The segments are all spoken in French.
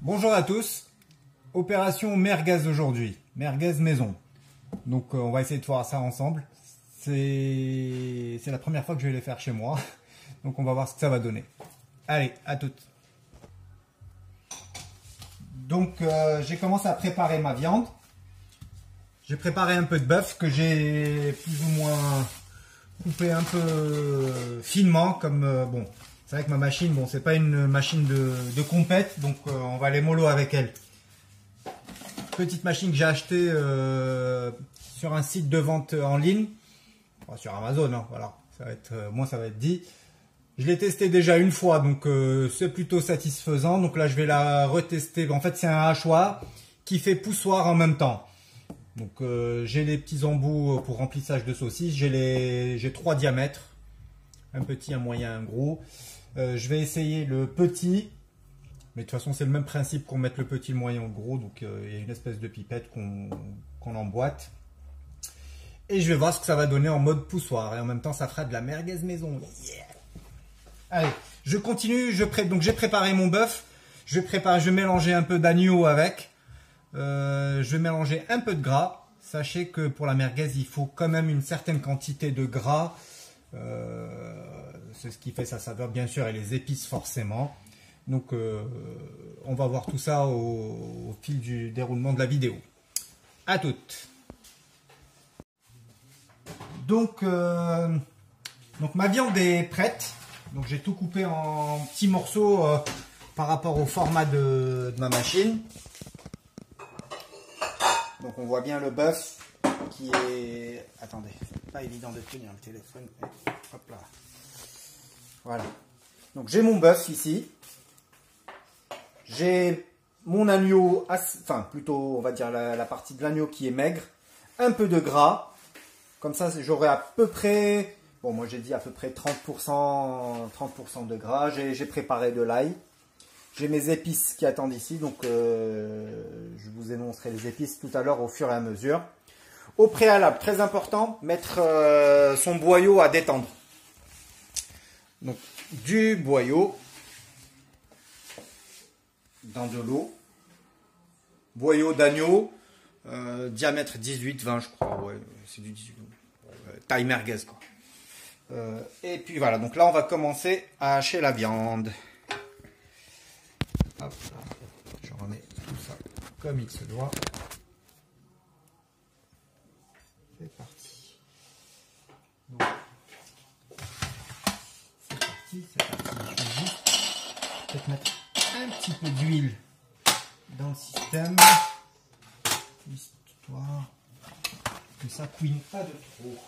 Bonjour à tous, opération merguez aujourd'hui, merguez maison. Donc on va essayer de voir ça ensemble. C'est la première fois que je vais les faire chez moi, donc on va voir ce que ça va donner. Allez, à toutes. Donc j'ai commencé à préparer ma viande. J'ai préparé un peu de bœuf que j'ai plus ou moins coupé un peu finement, comme bon. C'est vrai que ma machine, bon, c'est pas une machine de compète, donc on va aller mollo avec elle. Petite machine que j'ai achetée sur un site de vente en ligne, enfin, sur Amazon, hein, voilà. Ça va être, moi, ça va être dit. Je l'ai testé déjà une fois, donc c'est plutôt satisfaisant. Donc là, je vais la retester. En fait, c'est un hachoir qui fait poussoir en même temps. Donc j'ai les petits embouts pour remplissage de saucisses. J'ai 3 diamètres, un petit, un moyen, un gros. Je vais essayer le petit, mais de toute façon c'est le même principe qu'on mette le petit, le moyen, le gros, donc il y a une espèce de pipette qu'on emboîte. Et je vais voir ce que ça va donner en mode poussoir, et en même temps ça fera de la merguez maison. Yeah. Allez, je continue, donc j'ai préparé mon bœuf, je vais mélanger un peu d'agneau avec, je vais mélanger un peu de gras. Sachez que pour la merguez il faut quand même une certaine quantité de gras. C'est ce qui fait sa saveur bien sûr, et les épices forcément. Donc on va voir tout ça au fil du déroulement de la vidéo. À toutes. Donc ma viande est prête. Donc j'ai tout coupé en petits morceaux par rapport au format de ma machine. Donc on voit bien le bœuf qui est... Attendez, c'est pas évident de tenir le téléphone. Hop là. Voilà. Donc j'ai mon bœuf ici. J'ai mon agneau, enfin plutôt on va dire la partie de l'agneau qui est maigre. Un peu de gras. Comme ça j'aurai à peu près, bon moi j'ai dit à peu près 30% de gras. J'ai préparé de l'ail. J'ai mes épices qui attendent ici. Donc je vous énoncerai les épices tout à l'heure au fur et à mesure. Au préalable, très important, mettre son boyau à détendre. Donc, du boyau dans de l'eau. Boyau d'agneau, diamètre 18-20, je crois. Ouais, c'est du 18. Taille merguez, quoi. Et puis voilà, donc là, on va commencer à hacher la viande. Hop là, je remets tout ça comme il se doit. C'est parti. Donc, c'est parti. Je vais juste peut-être mettre un petit peu d'huile dans le système, histoire que ça couine pas de trop.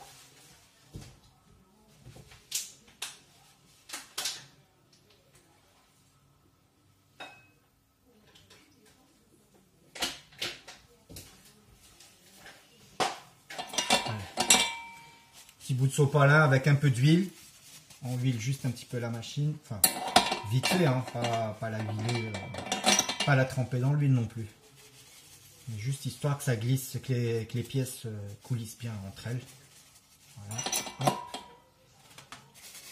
Petit bout de sopalin avec un peu d'huile. On huile juste un petit peu la machine, enfin vite fait, hein, pas la huiler, pas la tremper dans l'huile non plus. Mais juste histoire que ça glisse, que les pièces coulissent bien entre elles. Voilà. Hop.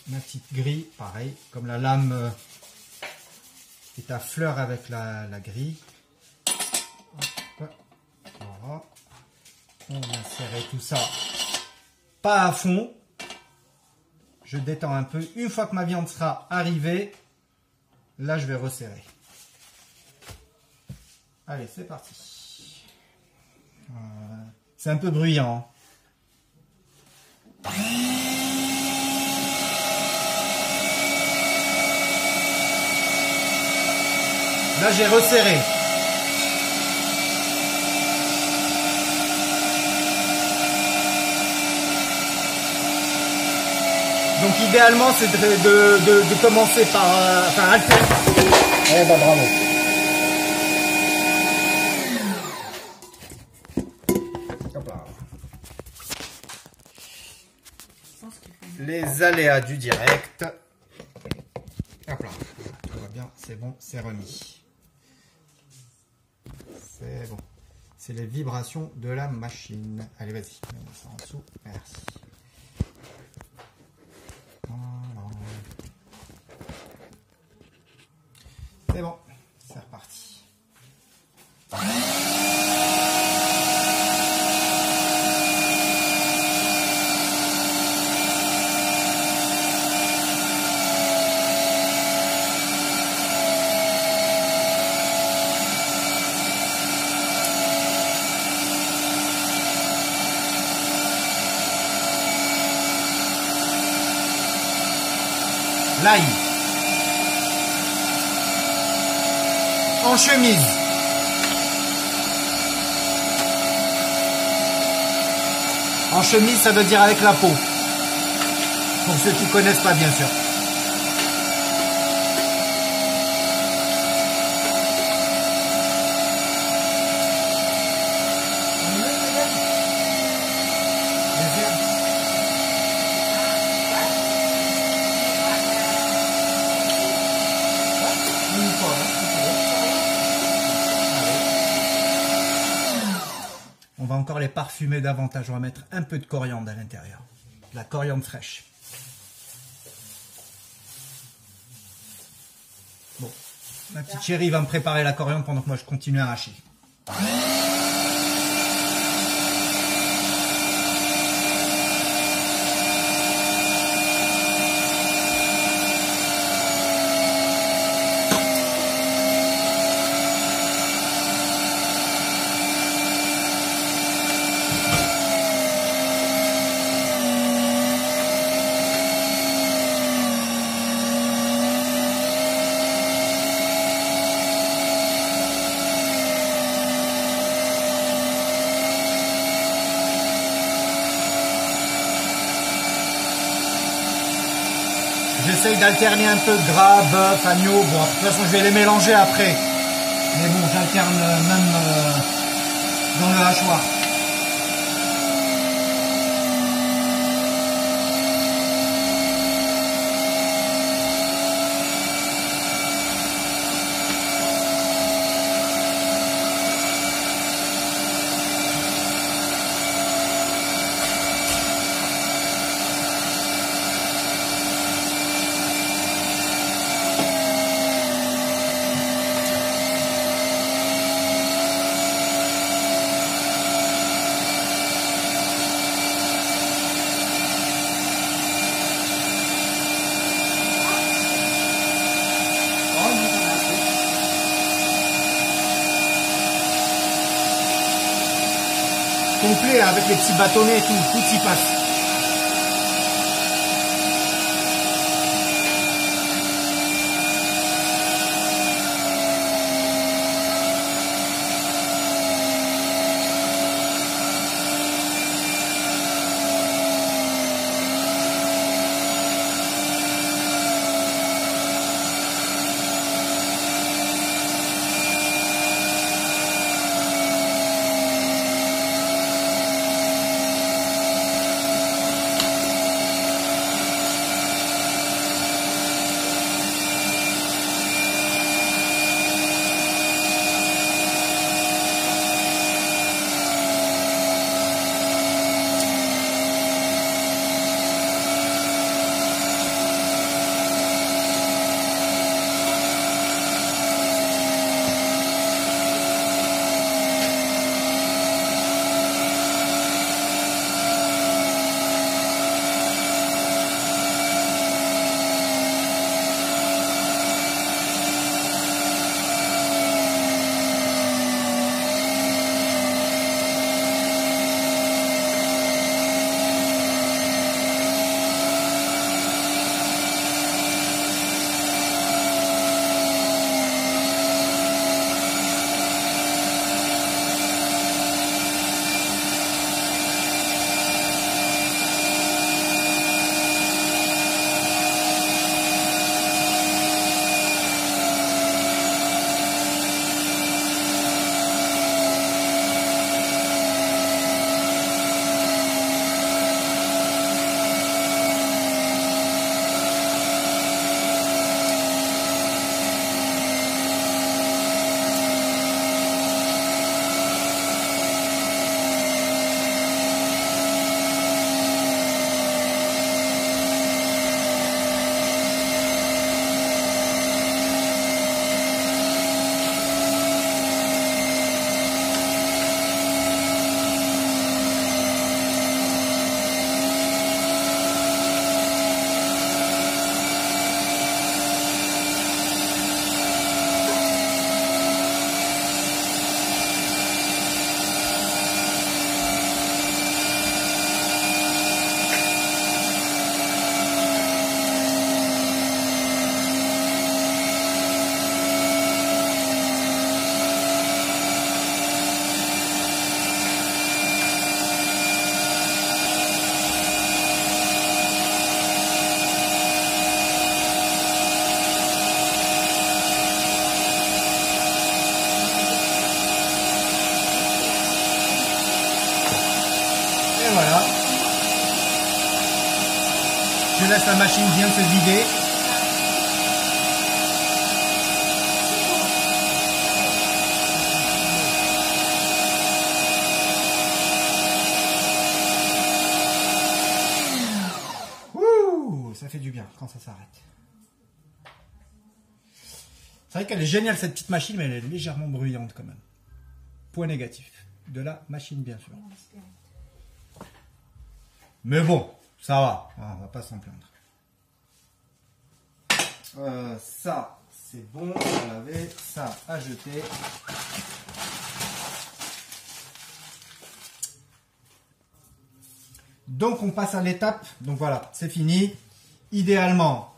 Ma petite grille, pareil, comme la lame est à fleur avec la grille. Hop. Voilà. On va serrer tout ça. Pas à fond. Je détends un peu. Une fois que ma viande sera arrivée, là je vais resserrer. Allez, c'est parti. C'est un peu bruyant. Là j'ai resserré. Donc idéalement c'est de commencer par enfin alterner. Eh ben bravo. Hop là. Les aléas du direct. Hop là. Tout va bien, c'est bon, c'est remis. C'est bon. C'est les vibrations de la machine. Allez vas-y, mets ça en dessous. Merci. Voilà. C'est bon, c'est reparti. L'ail. En chemise. En chemise, ça veut dire avec la peau. Pour ceux qui connaissent pas, bien sûr. On va encore les parfumer davantage. On va mettre un peu de coriandre à l'intérieur. De la coriandre fraîche. Bon, ma petite chérie va me préparer la coriandre pendant que moi je continue à arracher. J'essaye d'alterner un peu gras, bœuf, agneau. Bon, de toute façon, je vais les mélanger après. Mais bon, j'alterne même dans le hachoir. Complet avec les petits bâtonnets et tout y passe. laisse la machine bien se vider. Ouh, ça fait du bien quand ça s'arrête. C'est vrai qu'elle est géniale cette petite machine, mais elle est légèrement bruyante quand même. Point négatif de la machine, bien sûr. Mais bon, ça va, on va pas s'en plaindre. Ça, c'est bon, à laver, ça, à jeter. Donc, on passe à l'étape. Donc voilà, c'est fini. Idéalement,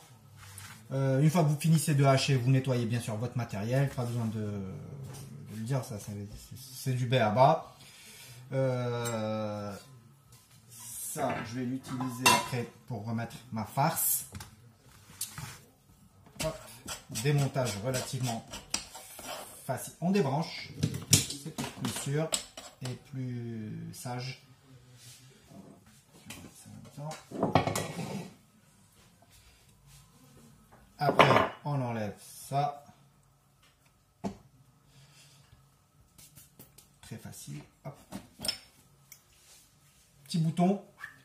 une fois que vous finissez de hacher, vous nettoyez bien sûr votre matériel. Pas besoin de le dire, ça c'est du b.a.-ba. Ça, je vais l'utiliser après pour remettre ma farce. Hop, démontage relativement facile. On débranche, c'est plus sûr et plus sage. Après, on enlève ça. Très facile. Hop. Petit bouton,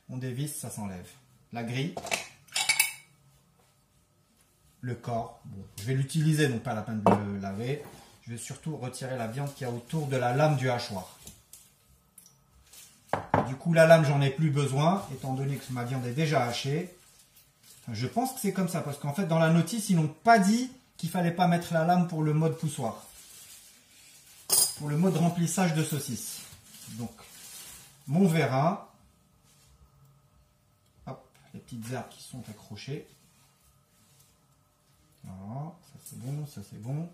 on dévisse, ça s'enlève. La grille. Le corps. Bon, je vais l'utiliser, donc pas la peine de le laver. Je vais surtout retirer la viande qu'il y a autour de la lame du hachoir. Du coup, la lame, j'en ai plus besoin, étant donné que ma viande est déjà hachée. Je pense que c'est comme ça, parce qu'en fait, dans la notice, ils n'ont pas dit qu'il fallait pas mettre la lame pour le mode poussoir. Pour le mode remplissage de saucisse. Donc, mon vérin. Hop, les petites herbes qui sont accrochées. Voilà, ça c'est bon, ça c'est bon.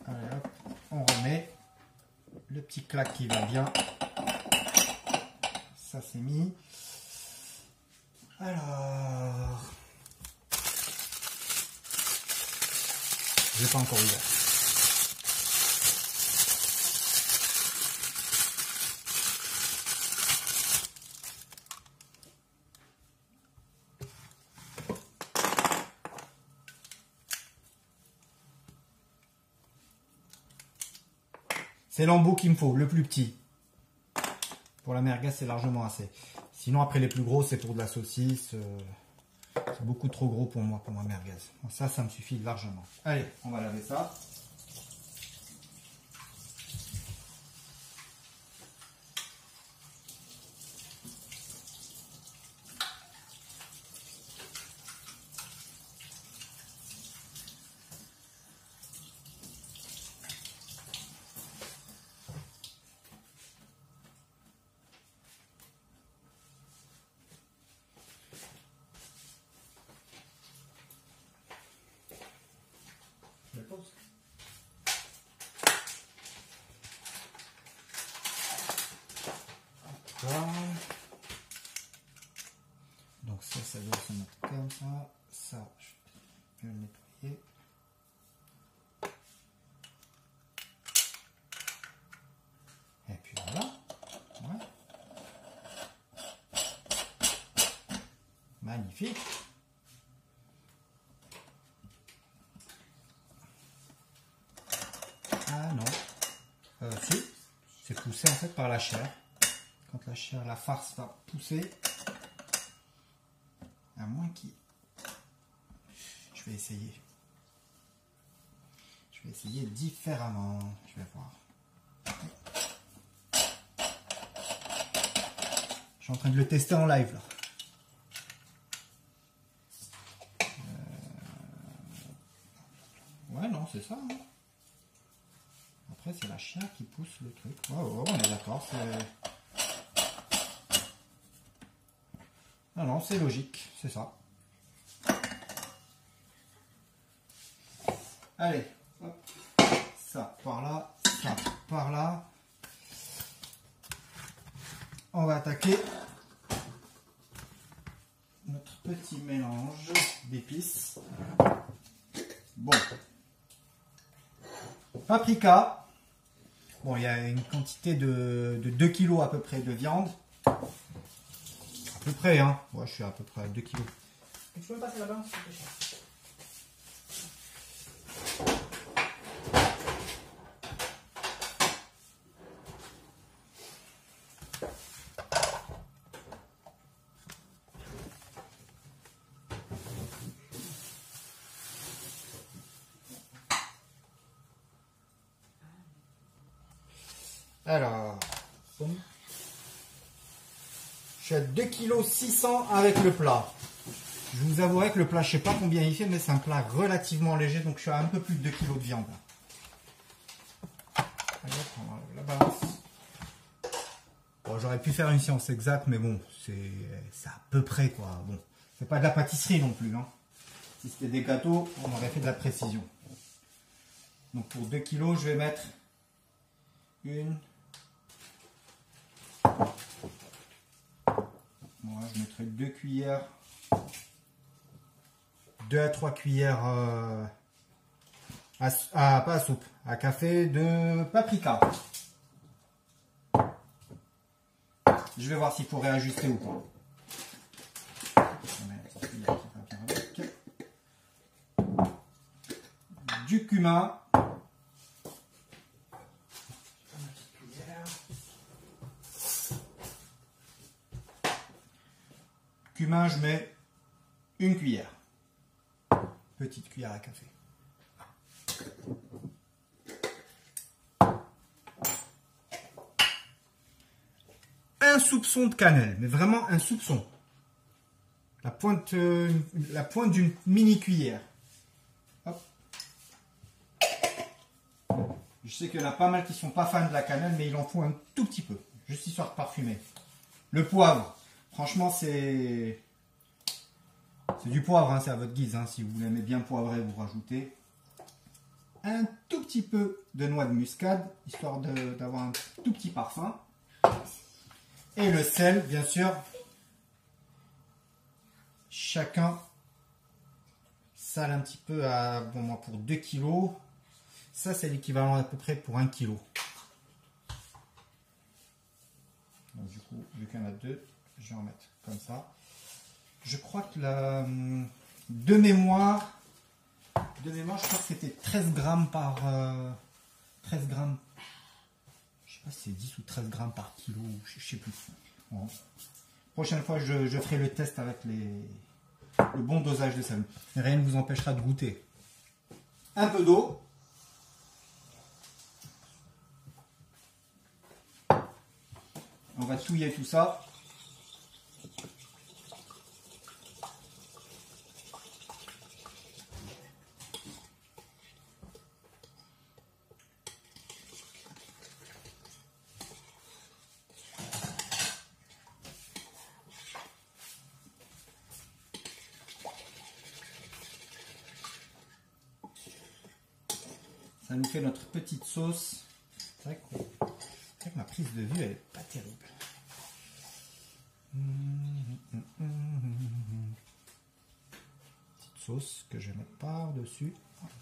Allez hop, on remet le petit claque qui va bien. Ça c'est mis. Alors, je n'ai pas encore ouvert. C'est l'embout qu'il me faut, le plus petit. Pour la merguez, c'est largement assez. Sinon, après les plus gros, c'est pour de la saucisse. C'est beaucoup trop gros pour moi, pour ma merguez. Ça, ça me suffit largement. Allez, on va laver ça. Donc ça doit se mettre comme ça. Ça, je vais le nettoyer. Et puis voilà. Ouais. Magnifique. Ah non. Si, c'est poussé en fait par la chair. Quand la chair, la farce va pousser, à moins qu'il... Je vais essayer. Je vais essayer différemment. Je vais voir. Je suis en train de le tester en live là. Ouais, non, c'est ça. Hein. Après, c'est la chair qui pousse le truc. Ouais, ouais, on est d'accord. Non, non, c'est logique. C'est ça. Allez. Hop. Ça par là. Ça par là. On va attaquer notre petit mélange d'épices. Bon. Paprika. Bon, il y a une quantité de 2 kg à peu près de viande. À peu près, hein. Ouais, je suis à peu près à 2 kg. Tu peux me passer la balance, s'il te plaît? Alors, bon. Je suis à 2,6 kg avec le plat. Je vous avouerai que le plat, je sais pas combien il fait, mais c'est un plat relativement léger, donc je suis à un peu plus de 2 kg de viande. Allez, on enlève la balance. Bon, j'aurais pu faire une science exacte, mais bon, c'est à peu près quoi. Bon, c'est pas de la pâtisserie non plus, hein. Si c'était des gâteaux, on aurait fait de la précision. Donc pour 2 kg, je vais mettre une. Moi, je mettrai 2 cuillères. 2 à 3 cuillères pas à soupe, à café de paprika. Je vais voir s'il faut réajuster ou pas. Du cumin. Cumin, je mets une cuillère. Petite cuillère à café. Un soupçon de cannelle, mais vraiment un soupçon. La pointe d'une mini cuillère. Hop. Je sais qu'il y en a pas mal qui sont pas fans de la cannelle, mais il en faut un tout petit peu, juste histoire de parfumer. Le poivre, franchement c'est du poivre, hein, c'est à votre guise. Hein. Si vous l'aimez bien poivré, vous rajoutez un tout petit peu de noix de muscade, histoire d'avoir un tout petit parfum. Et le sel, bien sûr. Chacun sale un petit peu à, bon, moi pour 2 kg. Ça, c'est l'équivalent à peu près pour 1 kg. Donc, du coup, vu qu'il y en a 2, je vais en mettre comme ça. Je crois que de mémoire, je crois que c'était 13 grammes par 13 grammes. Je sais pas si c'est 10 ou 13 grammes par kilo, je sais plus. Bon. Prochaine fois, je ferai le test avec le bon dosage de sel. Rien ne vous empêchera de goûter. Un peu d'eau. On va touiller tout ça. Ça nous fait notre petite sauce. C'est vrai que ma prise de vue, elle n'est pas terrible. Petite sauce que je vais mettre par-dessus.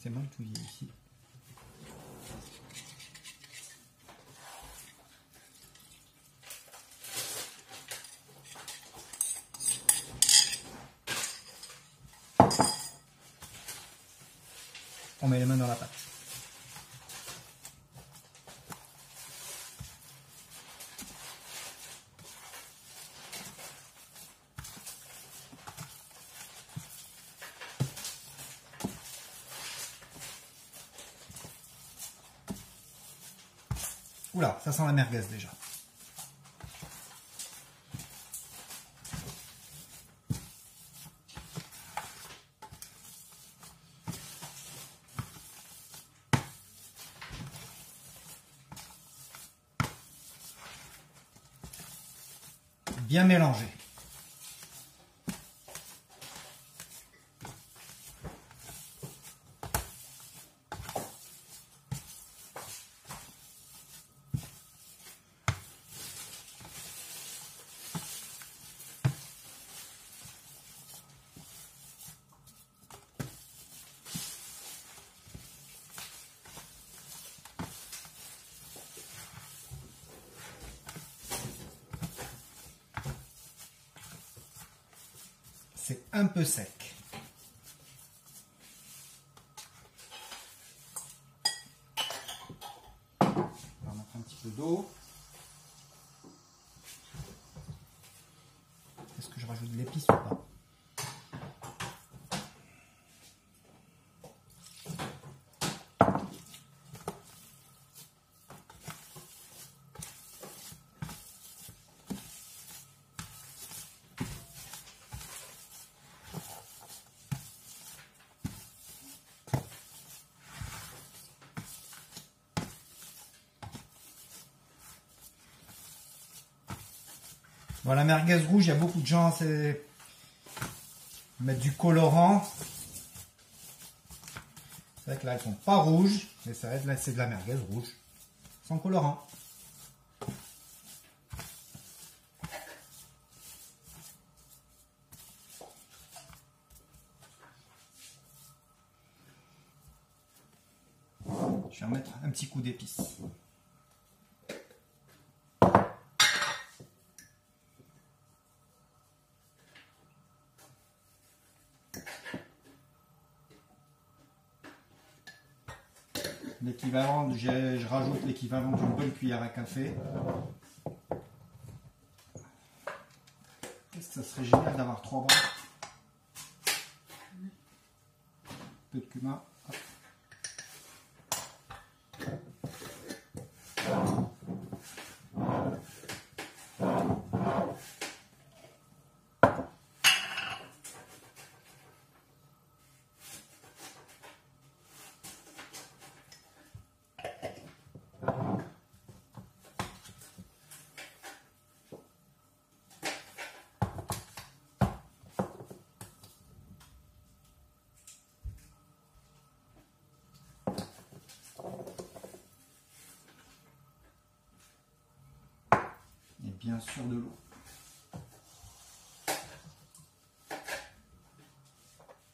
C'est mal touillé ici. On met les mains dans la pâte. Oula, ça sent la merguez déjà. Bien mélangé. c'est un peu sec. On va mettre un petit peu d'eau. Est-ce que je rajoute de l'épice ou pas? Bon, la merguez rouge, il y a beaucoup de gens mettent du colorant. C'est vrai que là, elles sont pas rouges, mais ça va être là, c'est de la merguez rouge, sans colorant. Je vais en mettre un petit coup d'épices. L'équivalent, je rajoute l'équivalent d'une bonne cuillère à café. Est-ce que ça serait génial d'avoir 3 bras? Un peu de cumin. Hop. Bien sûr de l'eau.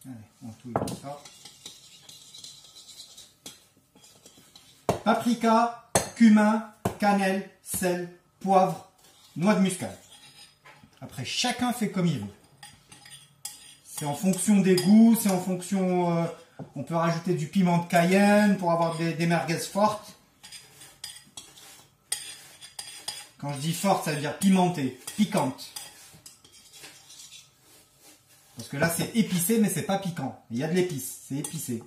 Allez, on touille tout ça. Paprika, cumin, cannelle, sel, poivre, noix de muscade. Après, chacun fait comme il veut. C'est en fonction des goûts, c'est en fonction... on peut rajouter du piment de Cayenne pour avoir des merguez fortes. Quand je dis forte, ça veut dire pimentée, piquante. Parce que là, c'est épicé, mais c'est pas piquant. Il y a de l'épice, c'est épicé.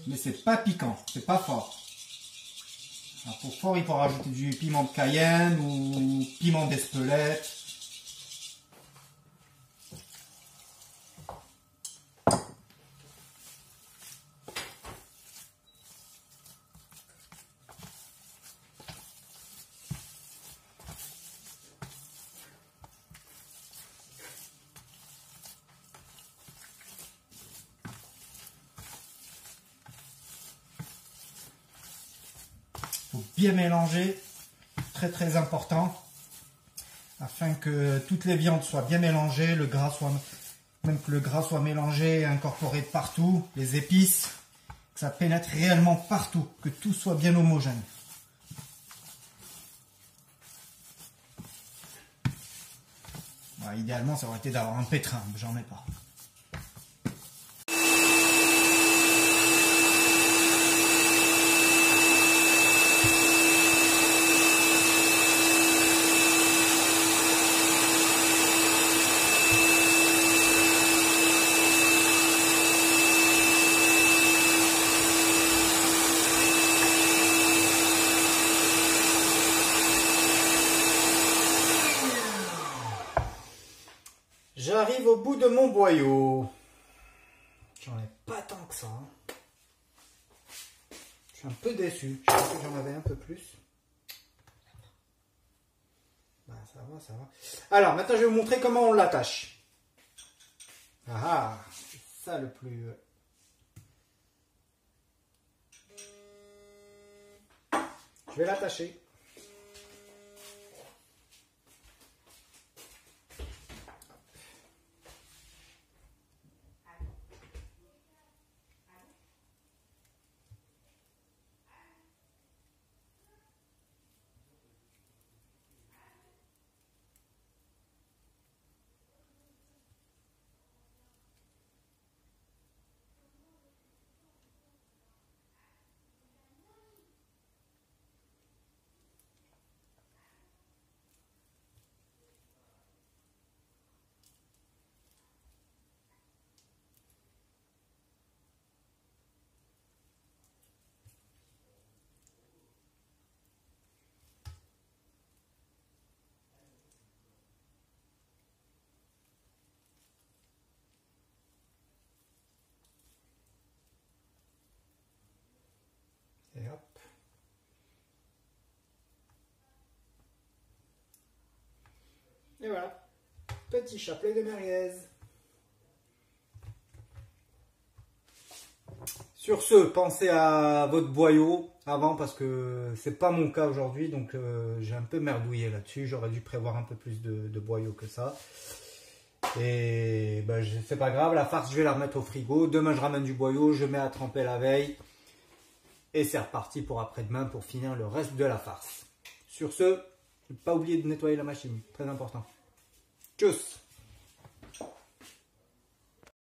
Mais c'est pas piquant, c'est pas fort. Alors pour fort, il faut rajouter du piment de Cayenne ou piment d'Espelette. Faut bien mélanger, très important, afin que toutes les viandes soient bien mélangées, même que le gras soit mélangé et incorporé de partout, les épices, que ça pénètre réellement partout, que tout soit bien homogène. Voilà, idéalement, ça aurait été d'avoir un pétrin, mais j'en ai pas. J'arrive au bout de mon boyau. J'en ai pas tant que ça. Je suis un peu déçu. Je pensais que j'en avais un peu plus. Bah, ça va, ça va. Alors, maintenant, je vais vous montrer comment on l'attache. Ah, c'est ça le plus... Je vais l'attacher. Et voilà, petit chapelet de merguez. Sur ce, pensez à votre boyau avant parce que c'est pas mon cas aujourd'hui, donc j'ai un peu merdouillé là-dessus. J'aurais dû prévoir un peu plus de boyaux que ça. Et ben, c'est pas grave, la farce je vais la remettre au frigo. Demain je ramène du boyau, je mets à tremper la veille. Et c'est reparti pour après-demain pour finir le reste de la farce. Sur ce, ne pas oublier de nettoyer la machine, très important. Tchuss!